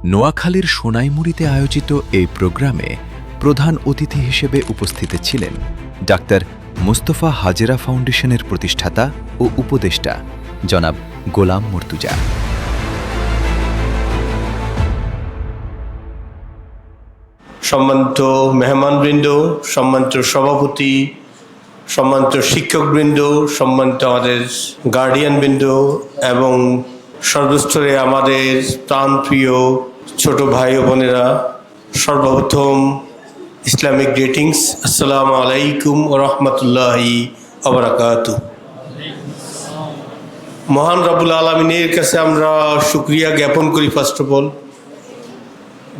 নোয়াখালীর সোনাইমুড়িতে আয়োজিত এই প্রোগ্রামে প্রধান অতিথি হিসেবে উপস্থিত ছিলেন ডাক্তার মুস্তফা হাজেরা ফাউন্ডেশনের প্রতিষ্ঠাতা ও উপদেষ্টা জনাব গোলাম মর্তুজা। সম্মানিত মেহমানবৃন্দ, সম্মানিত সভাপতি, সম্মানিত শিক্ষকবৃন্দ, সম্মানিত আমাদের গার্ডিয়ানবৃন্দ এবং সর্বস্তরে আমাদের প্রাণপ্রিয় ছোট ভাই ও বোনেরা, সর্বপ্রথম ইসলামিক গ্রিটিংস, আসসালামু আলাইকুম ওয়া রাহমাতুল্লাহি ওয়া বারাকাতুহু। মহান রব্বুল আলামিনের কাছে আমরা শুকরিয়া জ্ঞাপন করি ফার্স্ট অফ অল,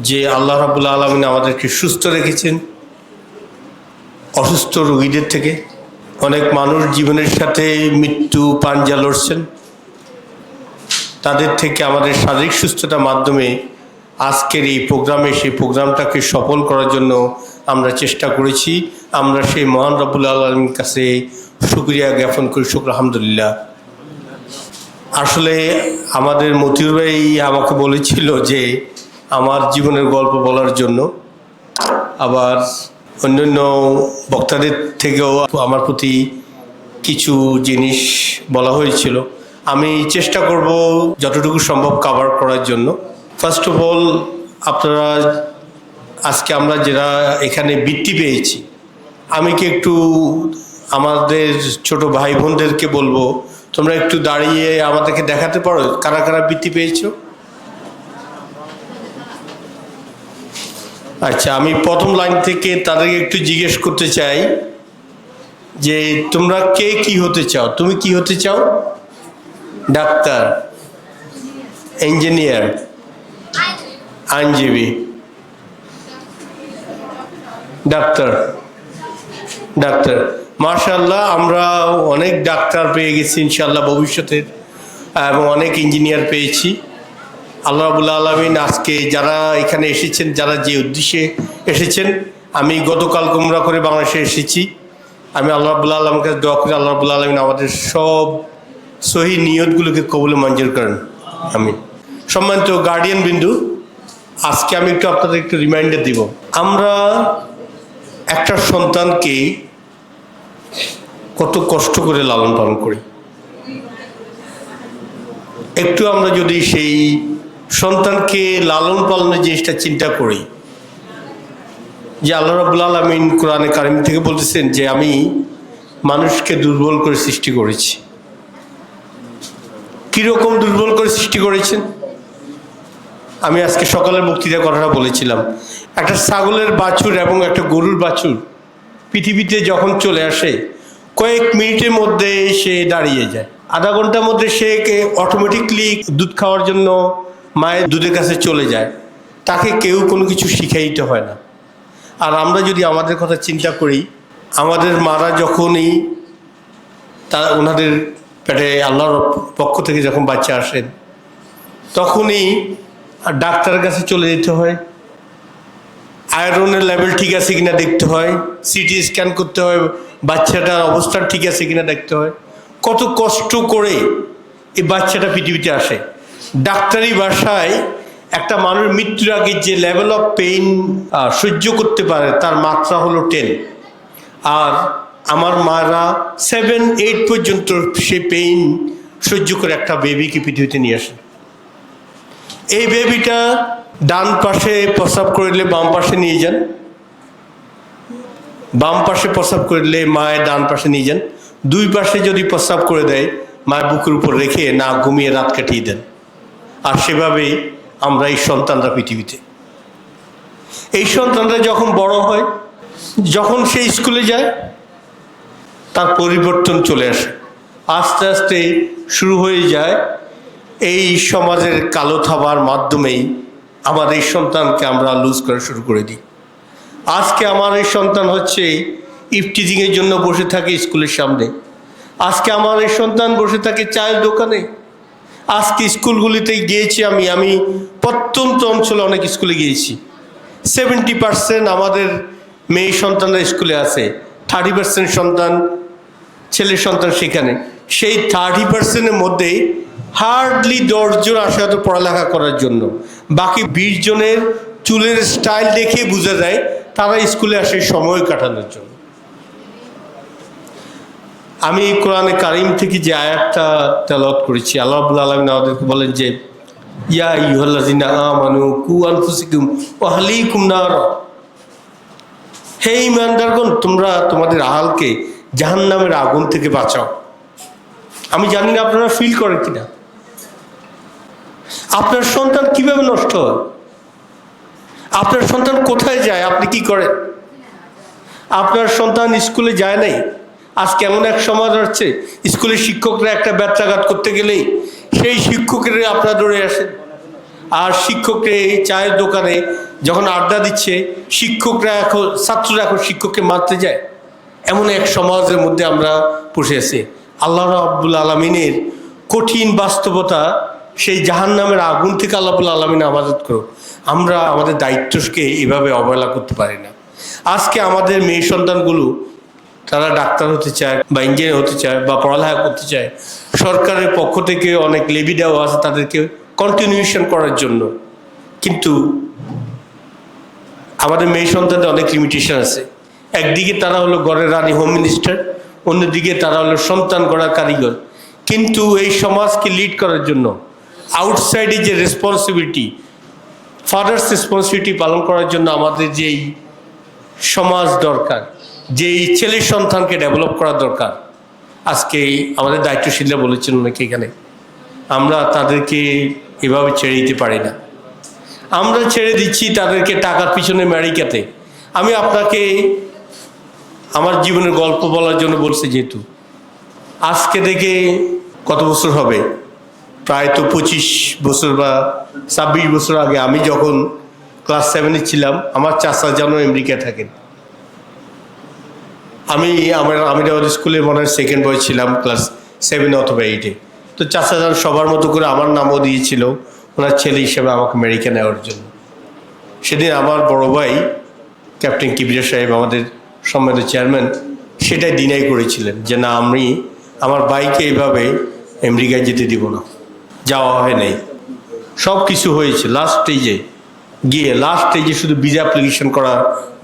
যে আল্লাহ রাব্বুল আলামিন আমাদেরকে সুস্থ রেখেছেন অসুস্থ রোগীদের থেকে। অনেক মানুষ জীবনের সাথে মৃত্যু পাঞ্জা লড়ছেন, তাদের থেকে আমাদের শারীরিক সুস্থতার মাধ্যমে আজকের এই প্রোগ্রামে সেই প্রোগ্রামটাকে সফল করার জন্য আমরা চেষ্টা করেছি। আমরা সেই মহান রব্বুল আলামিনের কাছে শুকরিয়া জ্ঞাপন করি, শুকর আলহামদুলিল্লাহ। আসলে আমাদের মতিউর ভাই আমাকে বলেছিল যে আমার জীবনের গল্প বলার জন্য, আবার অন্যান্য বক্তাদের থেকেও আমার প্রতি কিছু জিনিস বলা হয়েছিল। আমি চেষ্টা করব যতটুকু সম্ভব কভার করার জন্য। ফার্স্ট অফ অল, আপনারা আজকে আমরা যারা এখানে বৃত্তি পেয়েছি, আমি কি একটু আমাদের ছোট ভাই বোনদেরকে বলবো, তোমরা একটু দাঁড়িয়ে আমাদেরকে দেখাতে পারো কারা কারা বৃত্তি পেয়েছো? আচ্ছা, আমি প্রথম লাইন থেকে তাদেরকে একটু জিজ্ঞেস করতে চাই যে তোমরা কে কি হতে চাও? তুমি কি হতে চাও? ডাক্তার, ইঞ্জিনিয়ার, আইনজীবী, ডাক্তার। ডাক্তার, মাশাআল্লাহ, আমরা অনেক ডাক্তার পেয়ে গেছি ইনশাআল্লাহ ভবিষ্যতের, এবং অনেক ইঞ্জিনিয়ার পেয়েছি। আল্লাহ রাব্বুল আলামিন আজকে যারা এখানে এসেছেন, যারা যে উদ্দেশ্যে এসেছেন, আমি গতকাল উমরা করে বাংলাদেশে এসেছি। আমি আল্লাহ রাব্বুল আলামিনের কাছে দোয়া করি আল্লাহ রাব্বুল আলামিন আমাদের সব সহি নিয়তগুলোকে কবুলে মঞ্জুর করেন, আমি। সম্মানিত গার্ডিয়ান বিন্দু, আজকে আমি আপনাদের একটু রিমাইন্ডার দিব। আমরা একটা সন্তানকে কত কষ্ট করে লালন পালন করি, একটু আমরা যদি সেই সন্তানকে লালন পালনের জিনিসটা চিন্তা করি, যে আল্লাহ রাব্বুল আলামিন কোরআনে কারিম থেকে বলতেছেন যে আমি মানুষকে দুর্বল করে সৃষ্টি করেছি। কীরকম দুর্বল করে সৃষ্টি করেছেন? আমি আজকে সকালের বক্তৃতা কথাটা বলেছিলাম, একটা ছাগলের বাছুর এবং একটা গরুর বাছুর পৃথিবীতে যখন চলে আসে, কয়েক মিনিটের মধ্যে সে দাঁড়িয়ে যায়। আধা ঘন্টার মধ্যে সে অটোমেটিকলি দুধ খাওয়ার জন্য মায়ের দুধের কাছে চলে যায়, তাকে কেউ কোনো কিছু শিখাইতে হয় না। আর আমরা যদি আমাদের কথা চিন্তা করি, আমাদের মারা যখনই ওনাদের পেটে আল্লাহর পক্ষ থেকে যখন বাচ্চা আসেন, তখনই ডাক্তারের কাছে চলে যেতে হয়, আয়রনের লেভেল ঠিক আছে কিনা দেখতে হয়, সিটি স্ক্যান করতে হয়, বাচ্চাটার অবস্থা ঠিক আছে কিনা দেখতে হয়। কত কষ্ট করে এই বাচ্চাটা পৃথিবীতে আসে। ডাক্তারি ভাষায় একটা মানুষ মৃত্যুর আগে যে লেভেল অফ পেইন সহ্য করতে পারে তার মাত্রা হলো 10। আর আমার মারা 7-8 পর্যন্ত সে পেইন সহ্য করে একটা বেবিকে পৃথিবীতে নিয়ে আসে। এই বেবিটা ডান পাশে প্রস্রাব করলে বাম পাশে নিয়ে যান, বাম পাশে প্রস্রাব করলে মায়ের ডান পাশে নিয়ে যান, দুই পাশে যদি প্রস্রাব করে দেয় মায়ের বুকের উপর রেখে না ঘুমিয়ে রাত কাটিয়ে দেন। আর সেভাবেই আমরা এই সন্তানরা পৃথিবীতে, এই সন্তানরা যখন বড় হয়, যখন সে স্কুলে যায়, তার পরিবর্তন চলে আসে। আস্তে আস্তে শুরু হয়ে যায় এই সমাজের কালো থাবার মাধ্যমেই আমাদের এই সন্তানকে আমরা লুজ করা শুরু করে দিই। আজকে আমার এই সন্তান হচ্ছে ইফটিজিংয়ের জন্য বসে থাকে স্কুলের সামনে, আজকে আমার এই সন্তান বসে থাকে চায়ের দোকানে। আজকে স্কুলগুলিতে গিয়েছি, আমি প্রত্যন্ত অঞ্চলে অনেক স্কুলে গিয়েছি। 70% আমাদের মেয়ে সন্তানরা স্কুলে আছে, 30% সন্তান ছেলে সন্তান সেখানে। সেই 30%-এর মধ্যেই হার্ডলি 10 জন আসে হয়তো পড়ালেখা করার জন্য, বাকি 20 জনের চুলের স্টাইল দেখে বোঝা যায় তারা স্কুলে আসে সময় কাটানোর জন্য। আমি কোরআনে কারিম থেকে যে আয়াতটা তেলাওয়াত করেছি, আল্লাহ রাব্বুল আলামিন আমাদেরকে বলেন যে ইয়া আইয়ুহাল্লাযিনা আমানু কু আনফুসাকুম ওয়া আহলিকুম নার, হে ঈমানদারগণ তোমরা তোমাদের আহালকে জাহান্নামের আগুন থেকে বাঁচাও। আমি জানি না আপনারা ফিল করেন কিনা, আপনার সন্তান কিভাবে নষ্ট হয়, আপনার সন্তান কোথায় যায়, আপনি কি করেন? আপনার সন্তান স্কুলে যায় নাই, আজ কেমন এক সমাজ আসছে স্কুলের শিক্ষকরা একটা ব্যত্যাঘাত করতে গেলেই সেই শিক্ষকের আপনারা দৌড়ে আসেন। আর শিক্ষকরা এই চায়ের দোকানে যখন আড্ডা দিচ্ছে, শিক্ষকরা এখন ছাত্ররা এখন শিক্ষককে মারতে যায়। এমন এক সমাজের মধ্যে আমরা বসে আছি। আল্লাহ রাব্বুল আলামিনের কঠিন বাস্তবতা, সেই জাহান্নামের আগুন থেকে আল্লাহ রাব্বুল আলামিন আমাদের করুক। আমরা আমাদের দায়িত্বকে এভাবে অবহেলা করতে পারি না। আজকে আমাদের মেয়ে সন্তানগুলো তারা ডাক্তার হতে চায় বা ইঞ্জিনিয়ার হতে চায় বা পড়ালেখা করতে চায়, সরকারের পক্ষ থেকে অনেক লেভি দেওয়া আছে তাদেরকে কন্টিনিউশন করার জন্য, কিন্তু আমাদের মেয়ে সন্তানদের অনেক লিমিটেশন আছে। একদিকে তারা হলো ঘরের রানী, হোম মিনিস্টার, অন্যদিকে তারা হলো সন্তান গড়ার কারিগর। কিন্তু এই সমাজকে লিড করার জন্য আউটসাইডে যে রেসপন্সিবিলিটি, ফাদার্স রেসপন্সিবিলিটি পালন করার জন্য আমাদের যেই সমাজ দরকার, যেই ছেলে সন্তানকে ডেভেলপ করা দরকার, আজকে আমাদের দায়িত্বশীলরা বলেছেন অনেকে এখানে, আমরা তাদেরকে এভাবে ছেড়ে দিতে পারি না। আমরা ছেড়ে দিচ্ছি তাদেরকে টাকার পিছনে আমেরিকাতে। আমি আপনাকে আমার জীবনের গল্প বলার জন্য বলছি, যেহেতু আজকে থেকে কত বছর হবে, প্রায় তো 25 বছর বা 26 বছর আগে আমি যখন ক্লাস 7-এ ছিলাম, আমার চাচা যেন আমেরিকায় থাকেন। আমি আমিরাবাদ স্কুলে মনে হয় সেকেন্ড বয় ছিলাম, ক্লাস 7 অথবা 8-এ। তো চাচা যান সবার মতো করে আমার নামও দিয়েছিল ওনার ছেলে হিসেবে আমাকে আমেরিকা নেওয়ার জন্য। সেদিন আমার বড় ভাই ক্যাপ্টেন কিবরিয়া সাহেব, আমাদের সম্মানিত চেয়ারম্যান, সেটাই ডিনাই করেছিলেন যে না, আমি আমার ভাইকে এইভাবে আমেরিকায় যেতে দিব না। যাওয়া হয় নাই, সব কিছু হয়েছে লাস্ট স্টেজে শুধু ভিসা অ্যাপ্লিকেশন করা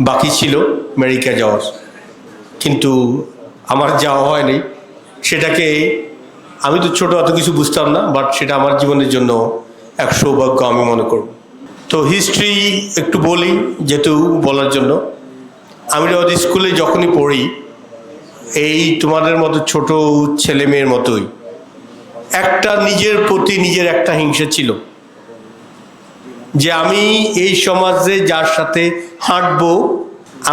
বাকি ছিল আমেরিকা যাওয়ার, কিন্তু আমার যাওয়া হয়নি। সেটাকে আমি তো ছোটো, অত কিছু বুঝতাম না, বাট সেটা আমার জীবনের জন্য এক সৌভাগ্য আমি মনে করব। তো হিস্ট্রি একটু বলি, যেহেতু বলার জন্য, আমি ওদের স্কুলে যখনই পড়ি, এই তোমাদের মতো ছোট ছেলে মেয়ের মতোই একটা নিজের প্রতি নিজের একটা হিংসা ছিল, যে আমি এই সমাজে যার সাথে হাঁটবো,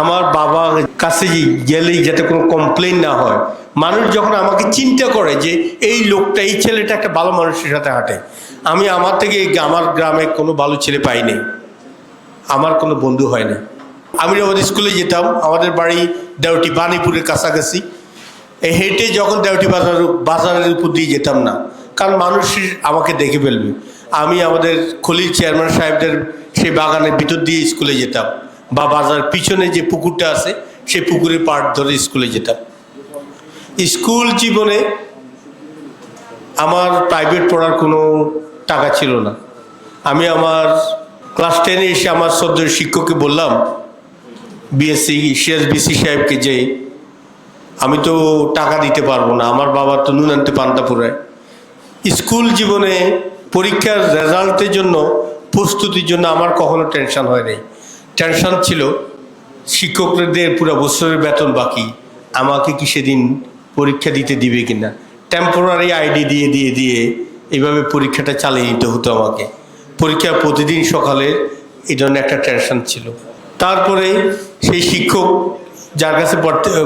আমার বাবার কাছে গেলেই যাতে কোনো কমপ্লেন না হয়। মানুষ যখন আমাকে চিন্তা করে যে এই লোকটা, এই ছেলেটা একটা ভালো মানুষের সাথে হাঁটে, আমার থেকে আমার গ্রামে কোনো ভালো ছেলে পাইনি, আমার কোনো বন্ধু হয় না। আমি আমাদের স্কুলে যেতাম, আমাদের বাড়ি দেওটি বাণীপুরের কাছাকাছি। এই হেঁটে যখন দেওটি বাজারের উপর দিয়ে যেতাম না, কারণ মানুষ আমাকে দেখে ফেলবে। আমি আমাদের খলিল চেয়ারম্যান সাহেবদের সেই বাগানের ভিতর দিয়ে স্কুলে যেতাম, বা বাজার পিছনে যে পুকুরটা আছে সেই পুকুরের পাড় ধরে স্কুলে যেতাম। স্কুল জীবনে আমার প্রাইভেট পড়ার কোনো টাকা ছিল না। আমি আমার ক্লাস 10-এ এসে আমার শ্রদ্ধেয় শিক্ষককে বললাম, বিসি সাহেবকে, যে আমি তো টাকা দিতে পারবো না, আমার বাবার তো নুন আনতে পান্তা পুরায়। স্কুল জীবনে পরীক্ষার রেজাল্টের জন্য, প্রস্তুতির জন্য আমার কখনো টেনশন হয় নাই। টেনশন ছিল শিক্ষকদের পুরো বছরের বেতন বাকি, আমাকে কি সেদিন পরীক্ষা দিতে দিবে কিনা। টেম্পোরারি আইডি দিয়ে এইভাবে পরীক্ষাটা চালিয়ে নিতে হতো আমাকে। পরীক্ষা প্রতিদিন সকালে, এই ধরনের একটা টেনশন ছিল। তারপরে সেই শিক্ষক যার কাছে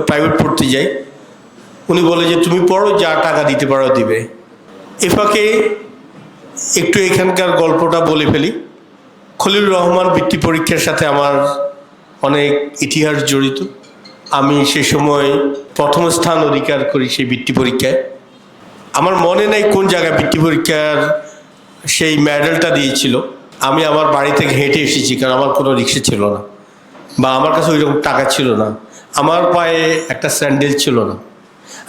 প্রাইভেট পড়তে যাই, উনি বলে যে তুমি পড়ো, যা টাকা দিতে পারো দিবে। এফাকে একটু এখানকার গল্পটা বলে ফেলি। খলিলুর রহমান বৃত্তি পরীক্ষার সাথে আমার অনেক ইতিহাস জড়িত। আমি সে সময় প্রথম স্থান অধিকার করি সেই বৃত্তি পরীক্ষায়। আমার মনে নেই কোন জায়গায় বৃত্তি পরীক্ষার সেই মেডেলটা দিয়েছিল। আমি আমার বাড়ি থেকে হেঁটে এসেছি, কারণ আমার কোনো রিক্সা ছিল না, বা আমার কাছে ওই রকম টাকা ছিল না, আমার পায়ে একটা স্যান্ডেল ছিল না,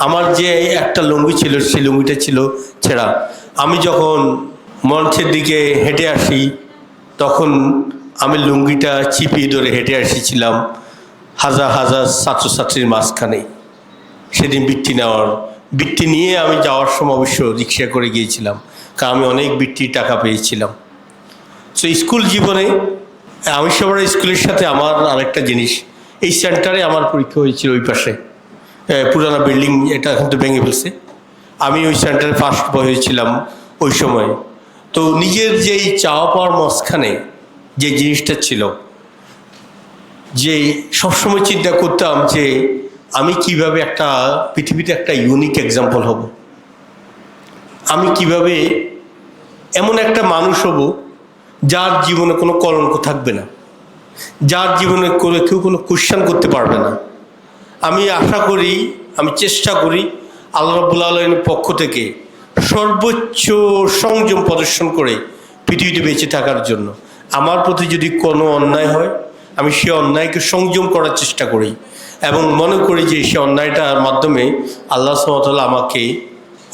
আমার যে একটা লুঙ্গি ছিল সেই লুঙ্গিটা ছিল ছেঁড়া। আমি যখন মঞ্চের দিকে হেঁটে আসি তখন আমি লুঙ্গিটা চিপিয়ে ধরে হেঁটে এসেছিলাম হাজার হাজার ছাত্রছাত্রীর মাঝখানে। সেদিন বৃত্তি নিয়ে আমি যাওয়ার সময় অবশ্য রিক্সা করে গিয়েছিলাম, কারণ আমি অনেক বৃত্তির টাকা পেয়েছিলাম। সো স্কুল জীবনে আমি সবার স্কুলের সাথে আমার আরেকটা জিনিস, এই সেন্টারে আমার পরীক্ষা হয়েছিল ওই পাশে, পুরানা বিল্ডিং, এটা এখন তো ভেঙে ফেলছে। আমি ওই সেন্টারে ফার্স্ট বয় হয়েছিলাম ওই সময়। তো নিজের যেই চাওয়া পাওয়ার মাঝখানে যে জিনিসটা ছিল, যে সবসময় চিন্তা করতাম যে আমি কিভাবে একটা পৃথিবীতে একটা ইউনিক এক্সাম্পল হব, আমি কিভাবে এমন একটা মানুষ হব যার জীবনে কোনো কলঙ্ক থাকবে না, যার জীবনে কেউ কোনো কোয়েশ্চেন করতে পারবে না। আমি আশা করি, আমি চেষ্টা করি আল্লাহ রাব্বুল আলামিনের পক্ষ থেকে সর্বোচ্চ সংযম প্রদর্শন করে পৃথিবীতে বেঁচে থাকার জন্য। আমার প্রতি যদি কোনো অন্যায় হয়, আমি সে অন্যায়কে সংযম করার চেষ্টা করি এবং মনে করি যে সে অন্যায়টার মাধ্যমে আল্লাহ সুবহানাহু ওয়া তাআলা আমাকে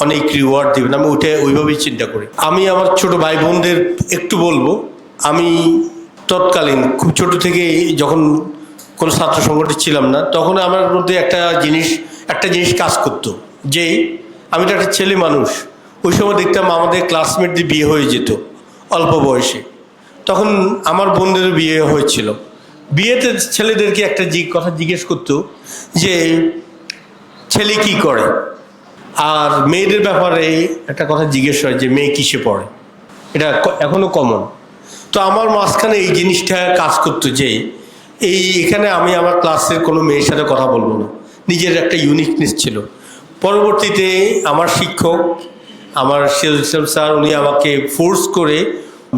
অনেক রিওয়ার্ড দেবেন। আমি ওইভাবেই চিন্তা করি। আমি আমার ছোট ভাই বোনদের একটু বলবো, আমি তৎকালীন খুব ছোট থেকে যখন কোনো ছাত্র সংগঠনে ছিলাম না, তখন আমার মধ্যে একটা জিনিস কাজ করতো, যে আমি তো একটা ছেলে মানুষ। ওই সময় দেখতাম আমাদের ক্লাসমেটদের বিয়ে হয়ে যেত অল্প বয়সে, তখন আমার বোনদেরও বিয়ে হয়েছিল। বিয়েতে ছেলেদেরকে একটা কথা জিজ্ঞেস করতো যে ছেলে কি করে, আর মেয়েদের ব্যাপারে একটা কথা জিজ্ঞেস হয় যে মেয়ে কিসে পড়ে। এটা এখনও কমন। তো আমার মাঝখানে এই জিনিসটা কাজ করতো যে এখানে আমি আমার ক্লাসের কোনো মেয়ের সাথে কথা বলবো না, নিজের একটা ইউনিকনেস ছিল। পরবর্তীতে আমার শিক্ষক, আমার সিরাজুল ইসলাম স্যার, উনি আমাকে ফোর্স করে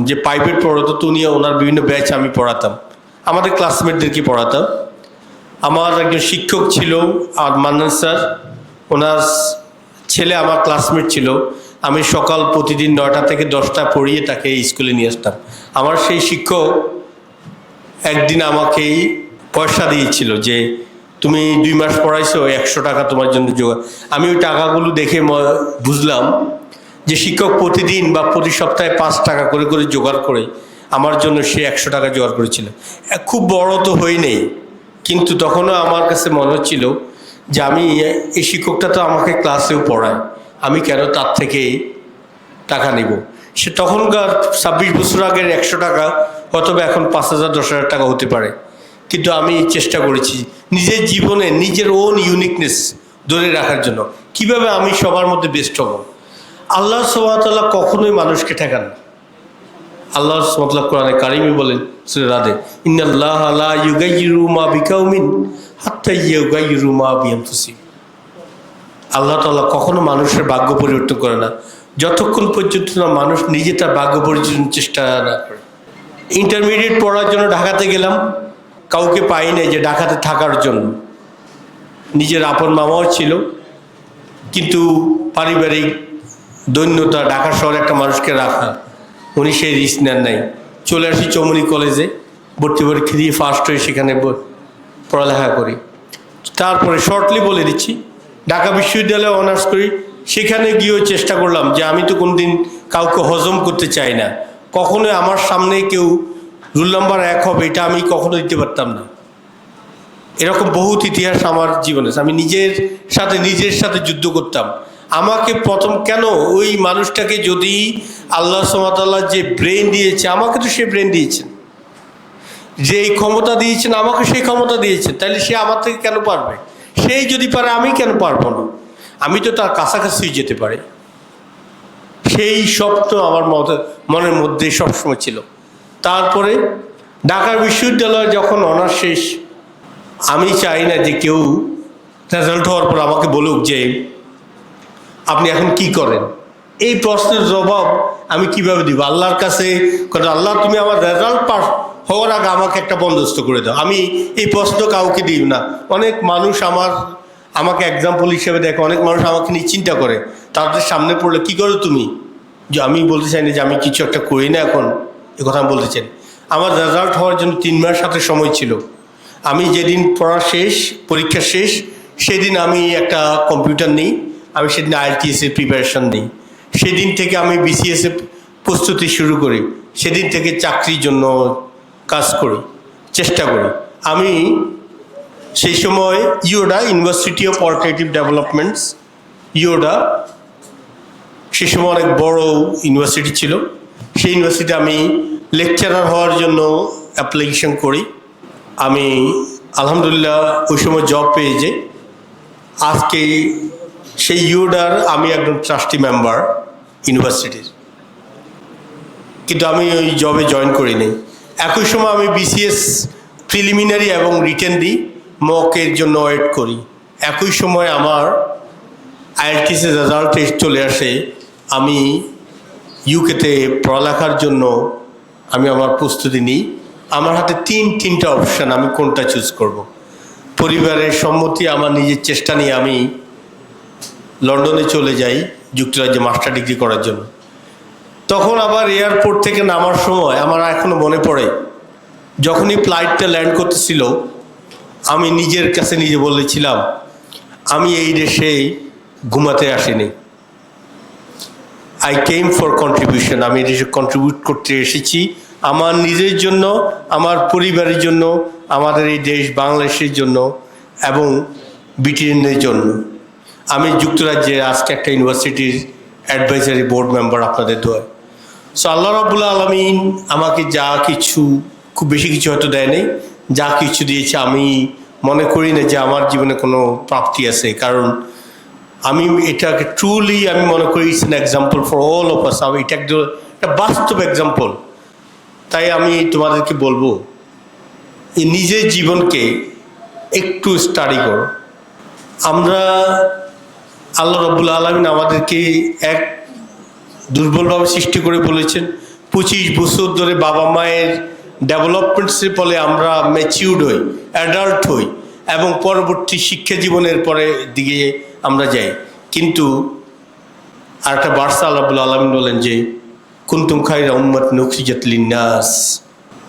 যে প্রাইভেট পড়াতো, তো উনি ওনার বিভিন্ন ব্যাচ আমি পড়াতাম, আমাদের ক্লাসমেটদেরকে পড়াতাম। আমার একজন শিক্ষক ছিল আর মান্নান স্যার, ওনার ছেলে আমার ক্লাসমেট ছিল। আমি সকাল প্রতিদিন 9টা থেকে 10টা পড়িয়ে তাকে স্কুলে নিয়ে আসতাম। আমার সেই শিক্ষক একদিন আমাকেই পয়সা দিয়েছিল যে তুমি 2 মাস পড়াইছো, 100 টাকা তোমার জন্য জোগাড়। আমি ওই টাকাগুলো দেখে বুঝলাম যে শিক্ষক প্রতিদিন বা প্রতি সপ্তাহে 5 টাকা করে করে জোগাড় করে আমার জন্য সে 100 টাকা জোগাড় করেছিল। খুব বড় তো হই নেই, কিন্তু তখনও আমার কাছে মনে হচ্ছিল যে আমি এই শিক্ষকটা তো আমাকে ক্লাসেও পড়ায়, আমি কেন তার থেকে টাকা নিব। সে তখনকার 26 বছর আগের 100 টাকা অথবা এখন 5,000 10,000 টাকা হতে পারে, কিন্তু আমি চেষ্টা করেছি নিজের জীবনে নিজের ওন ইউনিকনেস ধরে রাখার জন্য, কিভাবে আমি সবার মধ্যে বেস্ট হব। আল্লাহ সুবহানাহু ওয়া তাআলা কখনোই মানুষকে ঠেকান না। আল্লাহ সুবহানাহু ওয়া তাআলা কোরআনে কারিমে বলেন সূরা রাদে, ইন্নাল্লাহা লা ইউগাইয়িরু মা বিকাউমিন হাত্তা ইউগাইয়িরু মা বিআনফুসিহিম। আল্লাহ তাআলা কখনো মানুষের ভাগ্য পরিবর্তন করে না যতক্ষণ পর্যন্ত না মানুষ নিজে তার ভাগ্য পরিবর্তনের চেষ্টা না করে। ইন্টারমিডিয়েট পড়ার জন্য ঢাকাতে গেলাম, কাউকে পাই নাই যে ঢাকাতে থাকার জন্য। নিজের আপন মামাও ছিল, কিন্তু পারিবারিক দৈন্যতা, ঢাকা শহরে একটা মানুষকে রাখা, উনি সেই রিস্ক নেন নাই। চলে আসি চৌমনি কলেজে, ভর্তি পরীক্ষা দিয়ে ফার্স্ট হয়ে সেখানে পড়ালেখা করি। তারপরে শর্টলি বলে দিচ্ছি, ঢাকা বিশ্ববিদ্যালয়ে অনার্স করি। সেখানে গিয়েও চেষ্টা করলাম যে আমি তো কোনোদিন কাউকে হজম করতে চাই না, কখনোই আমার সামনে কেউ রুল নাম্বার 1 হবে এটা আমি কখনো দিতে পারতাম না। এরকম বহুত ইতিহাস আমার জীবনে। আমি নিজের সাথে যুদ্ধ করতাম। আমাকে প্রথম কেন ওই মানুষটাকে, যদি আল্লাহ সুবহানাহু ওয়া তাআলা যে ব্রেন দিয়েছে, আমাকে তো সে ব্রেন দিয়েছেন, যে এই ক্ষমতা দিয়েছেন আমাকে, সেই ক্ষমতা দিয়েছেন, তাহলে সে আমার থেকে কেন পারবে? সেই যদি পারে আমি কেন পারবো না? আমি তো তার কাছাকাছি যেতে পারি। সেই স্বপ্ন আমার মনের মধ্যে সবসময় ছিল। তারপরে ঢাকার বিশ্ববিদ্যালয়ে যখন অনার্স শেষ, আমি চাই না যে কেউ রেজাল্ট হওয়ার পর আমাকে বলুক যে আপনি এখন কি করেন। এই প্রশ্নের জবাব আমি কিভাবে দিব আল্লাহর কাছে? কারণ আল্লাহ, তুমি আমার রেজাল্ট পাস হওয়ার আগে আমাকে একটা বন্দোবস্ত করে দাও। আমি এই প্রশ্ন কাউকে দিই না। অনেক মানুষ আমাকে এক্সাম্পল হিসেবে দেখে, অনেক মানুষ আমাকে নিয়ে চিন্তা করে, তাদের সামনে পড়লে কি করো তুমি? যে আমি বলতে চাই না যে আমি কিছু একটা করি না এখন, এ কথা আমি বলতে চাই। আমার রেজাল্ট হওয়ার জন্য 3 মাস হাতে সময় ছিল। আমি যেদিন পরীক্ষা শেষ, সেদিন আমি একটা কম্পিউটার নিই, আমি সেদিন IELTS এর প্রিপারেশন নিই। সেদিন থেকে আমি বিসিএস এ প্রস্তুতি শুরু করি, সেদিন থেকে চাকরির জন্য কাজ করি, চেষ্টা করি। আমি সেই সময় ইউডা, ইউনিভার্সিটি অফ অল্টারনেটিভ ডেভেলপমেন্টস, ইউডা সে সময় অনেক বড় ইউনিভার্সিটি ছিল। সেই ইউনিভার্সিটিতে আমি লেকচারার হওয়ার জন্য অ্যাপ্লিকেশন করি। আমি আলহামদুলিল্লাহ ওই সময় জব পেয়ে যাই। আজকে সেই ইউডার আমি একজন ট্রাস্টি মেম্বার ইউনিভার্সিটির, কিন্তু আমি ওই জবে জয়েন করিনি। একই সময় আমি বিসিএস প্রিলিমিনারি এবং রিটেন দিই, মকের জন্য ওয়েট করি। একই সময় আমার আইএলটিএসের রেজাল্ট চলে আসে। আমি ইউকেতে পড়ালেখার জন্য আমি আমার প্রস্তুতি নিই। আমার হাতে তিনটা অপশান, আমি কোনটা চুজ করব। পরিবারের সম্মতি, আমার নিজের চেষ্টা নিয়ে আমি লন্ডনে চলে যাই যুক্তরাজ্যে মাস্টার ডিগ্রি করার জন্য। তখন আবার এয়ারপোর্ট থেকে নামার সময় আমার এখনও মনে পড়ে, যখনই ফ্লাইটটা ল্যান্ড করতেছিল আমি নিজের কাছে নিজে বলেছিলাম, আমি এই দেশে ঘুমাতে আসিনি, আই কেম ফর কন্ট্রিবিউশন। আমি এই দেশে কন্ট্রিবিউট করতে এসেছি, আমার নিজের জন্য, আমার পরিবারের জন্য, আমাদের এই দেশ বাংলাদেশের জন্য এবং ব্রিটেনের জন্য। আমি যুক্তরাজ্যে আজকে একটা ইউনিভার্সিটির অ্যাডভাইজারি বোর্ড মেম্বার আপনাদের দোয়ায়। সো আল্লাহ রাব্বুল আলামিন আমাকে যা কিছু, খুব বেশি কিছু হয়তো দেয় নেই, যা কিছু দিয়েছে আমি মনে করি না যে আমার জীবনে কোনো প্রাপ্তি আছে। কারণ আমি এটাকে ট্রুলি আমি মনে করি it's an example for all of us. এটা একটা বাস্তব এক্সাম্পল। তাই আমি তোমাদেরকে বলবো, এই নিজের জীবনকে একটু স্টাডি করো। আমরা আল্লাহ রাব্বুল আলামিন আমাদেরকে এক দুর্বলভাবে সৃষ্টি করে বলেছেন, 25 বছর ধরে বাবা মায়ের ডেভেলপমেন্টসের ফলে আমরা ম্যাচিউর্ড হই, অ্যাডাল্ট হই এবং পরবর্তী শিক্ষা জীবনের পরে দিকে আমরা যাই। কিন্তু আরেকটা বার্সা আল্লাহ রাব্বুল আলামিন বলেন যে কুনতুম খায়রা উম্মাতিন উখরিজাত লিন্নাস।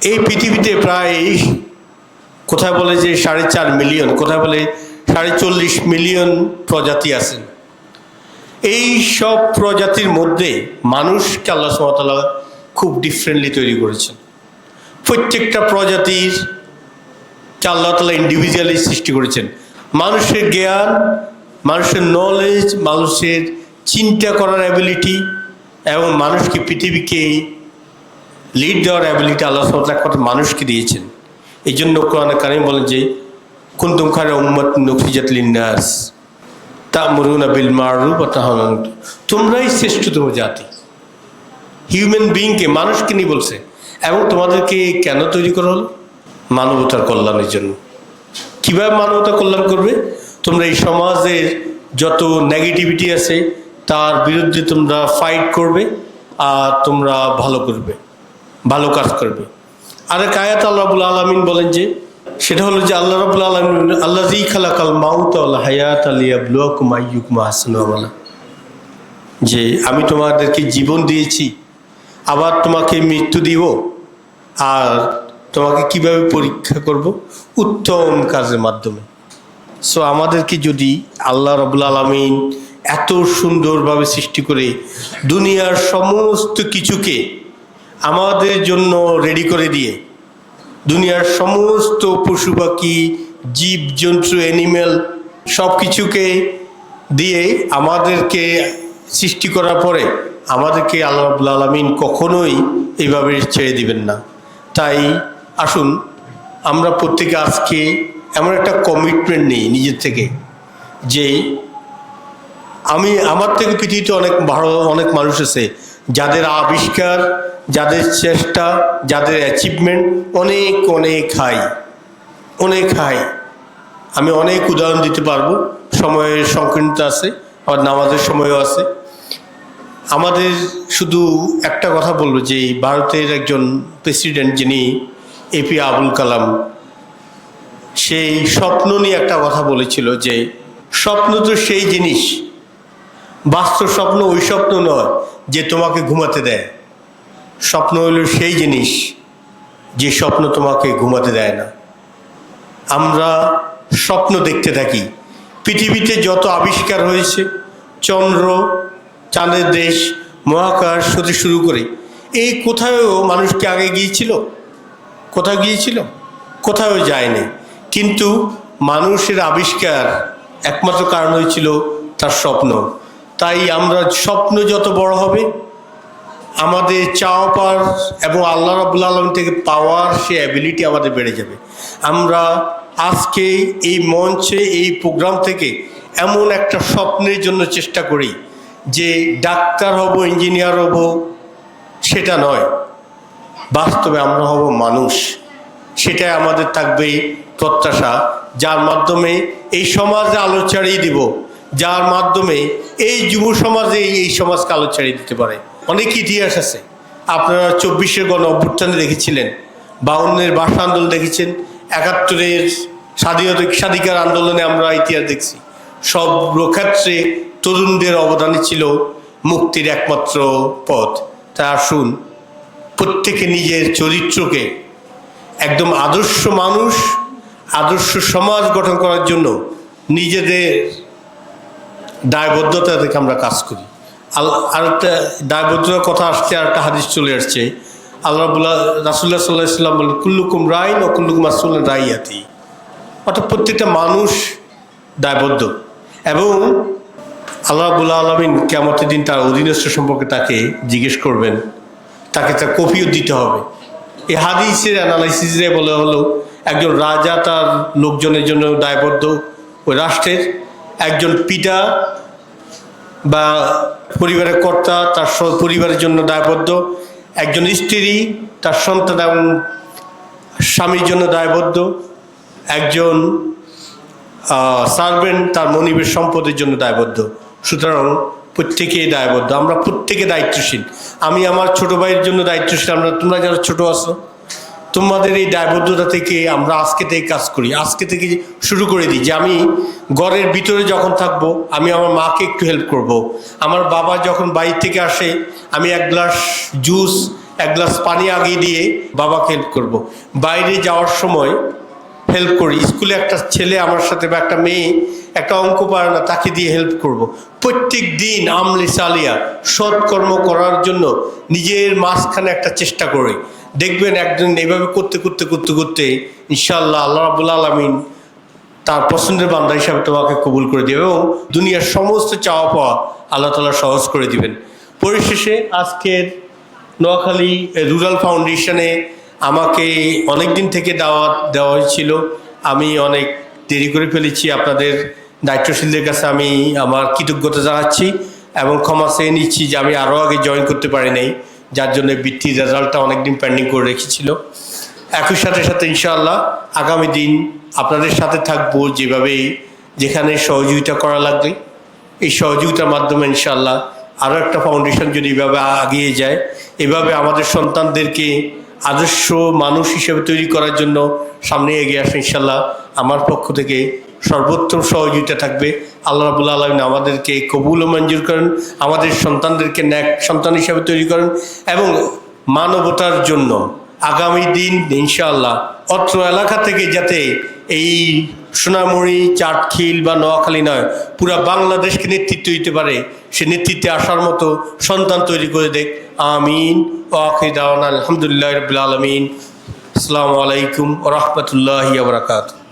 এই পৃথিবীতে প্রায় কোথায় বলে যে 4.5 মিলিয়ন, কোথায় বলে 40.5 মিলিয়ন প্রজাতি আছেন। এই সব প্রজাতির মধ্যে মানুষকে আল্লাহ সুবহানাহু ওয়া তাআলা খুব ডিফারেন্টলি তৈরি করেছেন। প্রত্যেকটা প্রজাতির আল্লাহ তাআলা ইন্ডিভিজুয়ালি সৃষ্টি করেছেন। মানুষের জ্ঞান, মানুষের নলেজ, মানুষের চিন্তা করার অ্যাবিলিটি এবং মানুষকে পৃথিবীকে লিড দেওয়ার অ্যাবিলিটি আল্লাহ সুবহানাহু ওয়া তাআলা মানুষকে দিয়েছেন। এই জন্য কোরআনে কারীম বলেন যে কুনতুম খায়রা উম্মাতিন উখরিজাত লিন্নাস তা'মুরুনা বিল মা'রুফ ওয়া তানহাউনা, তোমরাই শ্রেষ্ঠতম জাতি। হিউম্যান বিইংকে, মানুষকে নিয়ে বলছে। এবং তোমাদেরকে কেন তৈরি করা হলো? মানবতার কল্যাণের জন্য। কীভাবে মানবতার কল্যাণ করবে? তোমরা এই সমাজের যত নেগেটিভিটি আছে তার বিরুদ্ধে তোমরা ফাইট করবে আর তোমরা ভালো করবে, ভালো কাজ করবে। আরেক আয়াত আল্লাহ রাব্বুল আলামিন বলেন যে, সেটা হলো যে আল্লাহ রাব্বুল আলামিন আল্লাযী খালাকাল মাউতা ওয়াল হায়াতা লিয়াবলুয়াকুম আইয়ুকুম আহসানু আমালা, যে আমি তোমাদেরকে জীবন দিয়েছি, আবার তোমাকে মৃত্যু দিব, আর তোমাকে কিভাবে পরীক্ষা করব? উত্তম কাজের মাধ্যমে। সো আমাদেরকে যদি আল্লাহ রাব্বুল আলামিন এত সুন্দরভাবে সৃষ্টি করে দুনিয়ার সমস্ত কিছুকে আমাদের জন্য রেডি করে দিয়ে, দুনিয়ার সমস্ত পশু পাখি, জীব জন্তু, অ্যানিমেল সব কিছুকে দিয়ে আমাদেরকে সৃষ্টি করার পরে আমাদেরকে আল্লাহ রাব্বুল আলামিন কখনোই এইভাবে ছেড়ে দিবেন না। তাই আসুন আমরা প্রত্যেকে আজকে এমন একটা কমিটমেন্ট নিই নিজের থেকে যে আমার থেকে পৃথিবীতে অনেক মানুষ আছে যাদের আবিষ্কার, যাদের চেষ্টা, যাদের অ্যাচিভমেন্ট অনেক হাই। আমি অনেক উদাহরণ দিতে পারবো, সময়ের সংকীর্ণতা আছে, আবার নামাজের সময়ও আছে। আমাদের শুধু একটা কথা বলবো যে ভারতের একজন প্রেসিডেন্ট যিনি এপি আবুল কালাম, সেই স্বপ্ন নিয়ে একটা কথা বলেছিল যে স্বপ্ন তো সেই জিনিস, বাস্তব স্বপ্ন ওই স্বপ্ন নয় যে তোমাকে ঘুমাতে দেয়। স্বপ্ন হলো সেই জিনিস যে স্বপ্ন তোমাকে ঘুমাতে দেয় না। আমরা স্বপ্ন দেখতে থাকি। পৃথিবীতে যত আবিষ্কার হয়েছে, চন্দ্র, চাঁদের দেশ, মহাকাশ হতে শুরু করে এই কোথাও মানুষ কি আগে গিয়েছিল? কোথাও গিয়েছিল? কোথাও যায়নি। কিন্তু মানুষের আবিষ্কার একমাত্র কারণ হয়েছিল তার স্বপ্ন। তাই আমরা স্বপ্ন যত বড় হবে, আমাদের চাওয়া পাওয়ার এবং আল্লাহ রাব্বুল আলামিন থেকে পাওয়ার সে অ্যাবিলিটি আমাদের বেড়ে যাবে। আমরা আজকে এই মঞ্চে এই প্রোগ্রাম থেকে এমন একটা স্বপ্নের জন্য চেষ্টা করি যে ডাক্তার হব, ইঞ্জিনিয়ার হব, সেটা নয়। বাস্তবে আমরা হব মানুষ। সেটাই আমাদের থাকবে প্রত্যাশা, যার মাধ্যমে এই সমাজে আলো ছড়িয়ে দিব, যার মাধ্যমে এই যুব সমাজে এই সমাজকে আলো ছড়িয়ে দিতে পারে। অনেক ইতিহাস আছে। আপনারা 24-এর গণ অভ্যুত্থানে দেখেছিলেন, 52-এর ভাষা আন্দোলন দেখেছেন, 71-এর স্বাধিকার আন্দোলনে আমরা ইতিহাস দেখছি। সব ক্ষেত্রে তরুণদের অবদানই ছিল মুক্তির একমাত্র পথ। তাই আসুন প্রত্যেকে নিজের চরিত্রকে একদম আদর্শ মানুষ, আদর্শ সমাজ গঠন করার জন্য নিজেদের দায়বদ্ধতা থেকে আমরা কাজ করি। আর একটা দায়বদ্ধতার কথা আসছে, আর একটা হাদিস চলে আসছে। আল্লাহ রাসূলুল্লাহ সাল্লাল্লাহু আলাইহি ওয়াসাল্লাম বলেন, কুল্লুকুম রাইন ও কুল্লুকুম মাসউলুন আন রাইয়াতি। অর্থাৎ প্রত্যেকটা মানুষ দায়বদ্ধ, এবং আল্লাহ রাব্বুল আলামিন কিয়ামতের দিন তার অধীনস্থ সম্পর্কে তাকে জিজ্ঞেস করবেন, তাকে তার কফিয়ত দিতে হবে। এই হাদিসের অ্যানালাইসিসে বলা হলো, একজন রাজা তার লোকজনের জন্য দায়বদ্ধ, ওই রাষ্ট্রের একজন পিতা বা পরিবারের কর্তা তার পরিবারের জন্য দায়বদ্ধ, একজন স্ত্রী তার সন্তান এবং স্বামীর জন্য দায়বদ্ধ, একজন সার্ভেন্ট তার মনিবের সম্পদের জন্য দায়বদ্ধ। সুতরাং প্রত্যেকেই দায়বদ্ধ, আমরা প্রত্যেকে দায়িত্বশীল। আমি আমার ছোট ভাইয়ের জন্য দায়িত্বশীল। তোমরা যারা ছোট আছো, তোমাদের এই দায়বদ্ধতা থেকে আমরা আজকে থেকে কাজ করি, আজকে থেকে শুরু করে দিই যে আমি ঘরের ভিতরে যখন থাকবো আমি আমার মাকে একটু হেল্প করব। আমার বাবা যখন বাইরে থেকে আসে আমি এক গ্লাস জুস, এক গ্লাস পানি আগিয়ে দিয়ে বাবাকে হেল্প করব। বাইরে যাওয়ার সময় হেল্প করি। স্কুলে একটা ছেলে আমার সাথে বা একটা মেয়ে একটা অঙ্ক পারে না, তাকে দিয়ে হেল্প করব। প্রত্যেক দিন আমলে সালিয়া সৎকর্ম করার জন্য নিজের মাঝখানে একটা চেষ্টা করি। দেখবেন একদিন এইভাবে করতে করতে করতে করতে ইনশাআল্লাহ আল্লাহ রাব্বুল আলামিন তার পছন্দের বান্দা হিসাবে তোমাকে কবুল করে দেবে এবং দুনিয়ার সমস্ত চাওয়া পাওয়া আল্লাহ তাআলা সহজ করে দিবেন। পরিশেষে আজকের নোয়াখালী রুরাল ফাউন্ডেশনে আমাকে অনেক দিন থেকে দাওয়াত দেওয়া হয়েছিল। আমি অনেক দেরি করে ফেলেছি। আপনাদের দায়িত্বশীলদের কাছে আমি আমার কৃতজ্ঞতা জানাচ্ছি এবং ক্ষমা চেয়ে নিচ্ছি যে আমি আরও আগে জয়েন করতে পারি নাই, যার জন্য বৃত্তির রেজাল্টটা অনেকদিন পেন্ডিং করে রেখেছিল। একই সাথে সাথে ইনশাআল্লাহ আগামী দিন আপনাদের সাথে থাকবো, যেভাবে যেখানে সহযোগিতা করা লাগবে এই সহযোগিতার মাধ্যমে ইনশাআল্লাহ আরও একটা ফাউন্ডেশন যদি এভাবে এগিয়ে যায়, এভাবে আমাদের সন্তানদেরকে আদর্শ মানুষ হিসেবে তৈরি করার জন্য সামনে এগিয়ে আসে ইনশাআল্লাহ আমার পক্ষ থেকে সর্বোত্তম সহযোগিতা থাকবে। আল্লাহ রাব্বুল আলামিন আমাদেরকে কবুল ও মঞ্জুর করেন, আমাদের সন্তানদেরকে ন্যাক সন্তান হিসেবে তৈরি করেন এবং মানবতার জন্য আগামী দিন ইনশাআল্লাহ অত্র এলাকা থেকে যাতে এই সোনামুড়ি, চাটখিল বা নোয়াখালী নয়, পুরা বাংলাদেশকে নেতৃত্ব দিতে পারে, সে নেতৃত্বে আসার মতো সন্তান তৈরি করে দেখ। আমিন। ওয়া আখিরু দাওয়ানা আলহামদুলিল্লাহি রাব্বিল আলামিন। আসসালামু আলাইকুম ওয়া রাহমাতুল্লাহি ওয়া বারাকাতুহু।